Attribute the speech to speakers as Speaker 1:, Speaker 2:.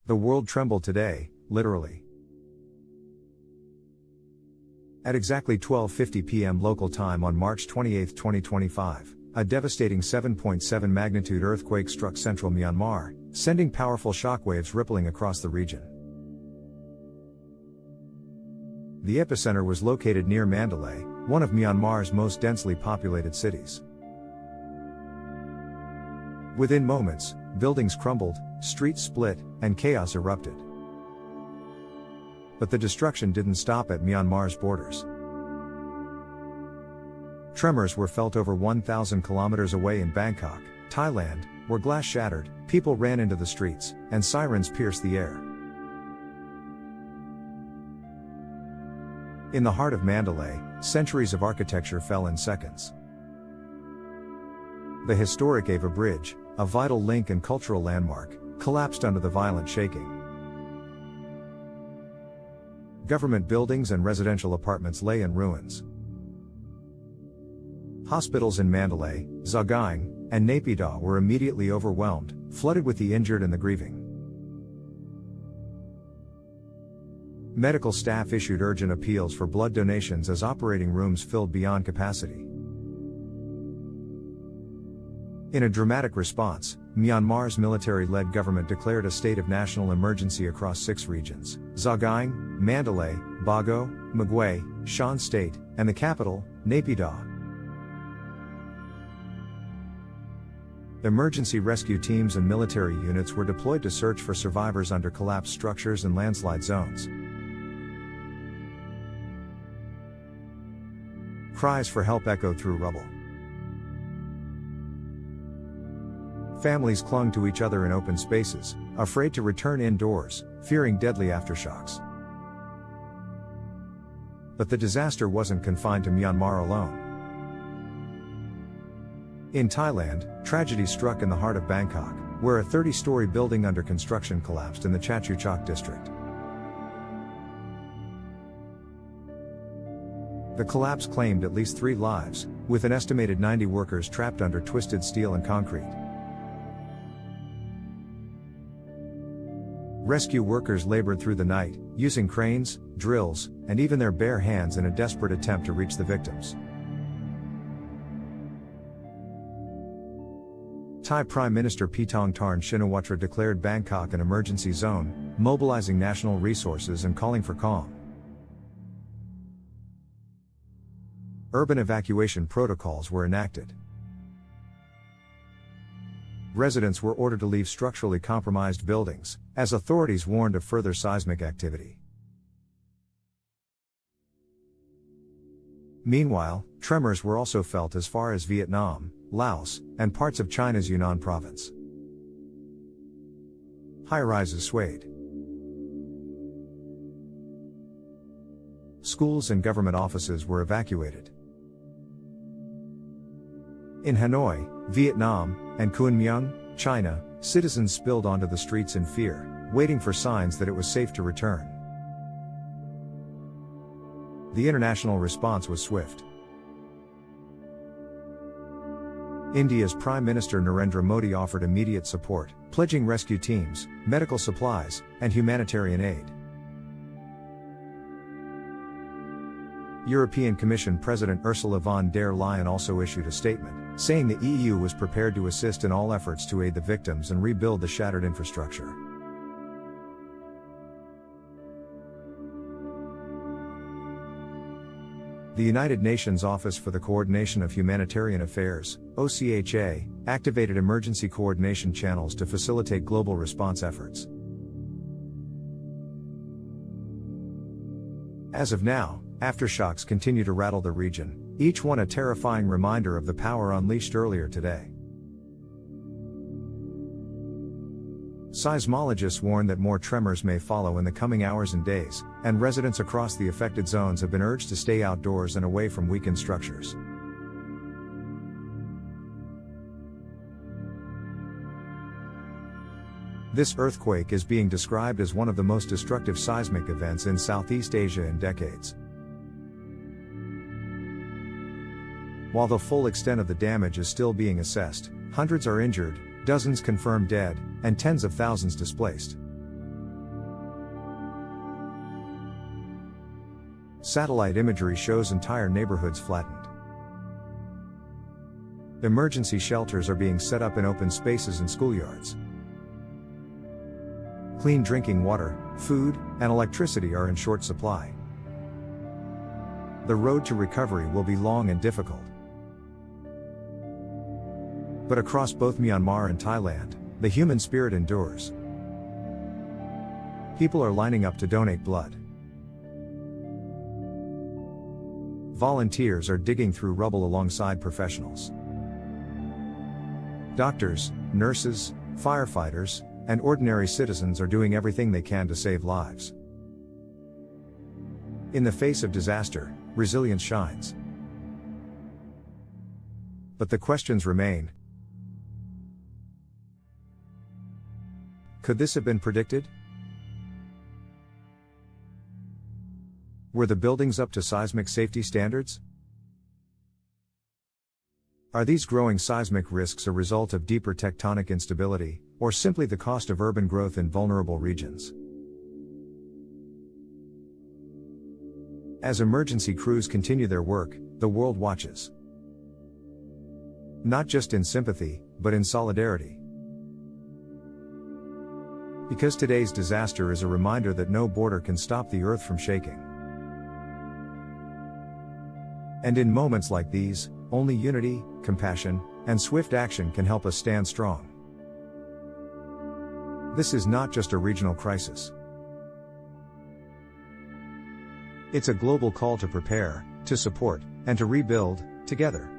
Speaker 1: The world trembled today, literally. At exactly 12:50 p.m. local time on March 28, 2025, a devastating 7.7 magnitude earthquake struck central Myanmar, sending powerful shockwaves rippling across the region. The epicenter was located near Mandalay, one of Myanmar's most densely populated cities. Within moments, buildings crumbled, streets split, and chaos erupted. But the destruction didn't stop at Myanmar's borders. Tremors were felt over 1,000 kilometers away in Bangkok, Thailand, where glass shattered, people ran into the streets, and sirens pierced the air. In the heart of Mandalay, centuries of architecture fell in seconds. The historic Ava Bridge, a vital link and cultural landmark, collapsed under the violent shaking. Government buildings and residential apartments lay in ruins. Hospitals in Mandalay, Sagaing, and Naypyidaw were immediately overwhelmed, flooded with the injured and the grieving. Medical staff issued urgent appeals for blood donations as operating rooms filled beyond capacity. In a dramatic response, Myanmar's military-led government declared a state of national emergency across 6 regions: Sagaing, Mandalay, Bago, Magway, Shan State, and the capital, Naypyidaw. Emergency rescue teams and military units were deployed to search for survivors under collapsed structures and landslide zones. Cries for help echoed through rubble. Families clung to each other in open spaces, afraid to return indoors, fearing deadly aftershocks. But the disaster wasn't confined to Myanmar alone. In Thailand, tragedy struck in the heart of Bangkok, where a 30-story building under construction collapsed in the Chatuchak district. The collapse claimed at least 3 lives, with an estimated 90 workers trapped under twisted steel and concrete. Rescue workers labored through the night, using cranes, drills, and even their bare hands in a desperate attempt to reach the victims. Thai Prime Minister Paetongtarn Shinawatra declared Bangkok an emergency zone, mobilizing national resources and calling for calm. Urban evacuation protocols were enacted. Residents were ordered to leave structurally compromised buildings, as authorities warned of further seismic activity. Meanwhile, tremors were also felt as far as Vietnam, Laos, and parts of China's Yunnan province. High-rises swayed. Schools and government offices were evacuated. In Hanoi, Vietnam, and Kunming, China, citizens spilled onto the streets in fear, waiting for signs that it was safe to return. The international response was swift. India's Prime Minister Narendra Modi offered immediate support, pledging rescue teams, medical supplies, and humanitarian aid. European Commission President Ursula von der Leyen also issued a statement, saying the EU was prepared to assist in all efforts to aid the victims and rebuild the shattered infrastructure. The United Nations Office for the Coordination of Humanitarian Affairs, OCHA, activated emergency coordination channels to facilitate global response efforts. As of now, aftershocks continue to rattle the region, each one a terrifying reminder of the power unleashed earlier today. Seismologists warn that more tremors may follow in the coming hours and days, and residents across the affected zones have been urged to stay outdoors and away from weakened structures. This earthquake is being described as one of the most destructive seismic events in Southeast Asia in decades. While the full extent of the damage is still being assessed, hundreds are injured, dozens confirmed dead, and tens of thousands displaced. Satellite imagery shows entire neighborhoods flattened. Emergency shelters are being set up in open spaces and schoolyards. Clean drinking water, food, and electricity are in short supply. The road to recovery will be long and difficult. But across both Myanmar and Thailand, the human spirit endures. People are lining up to donate blood. Volunteers are digging through rubble alongside professionals. Doctors, nurses, firefighters, and ordinary citizens are doing everything they can to save lives. In the face of disaster, resilience shines. But the questions remain. Could this have been predicted? Were the buildings up to seismic safety standards? Are these growing seismic risks a result of deeper tectonic instability, or simply the cost of urban growth in vulnerable regions? As emergency crews continue their work, the world watches. Not just in sympathy, but in solidarity. Because today's disaster is a reminder that no border can stop the earth from shaking. And in moments like these, only unity, compassion, and swift action can help us stand strong. This is not just a regional crisis. It's a global call to prepare, to support, and to rebuild, together.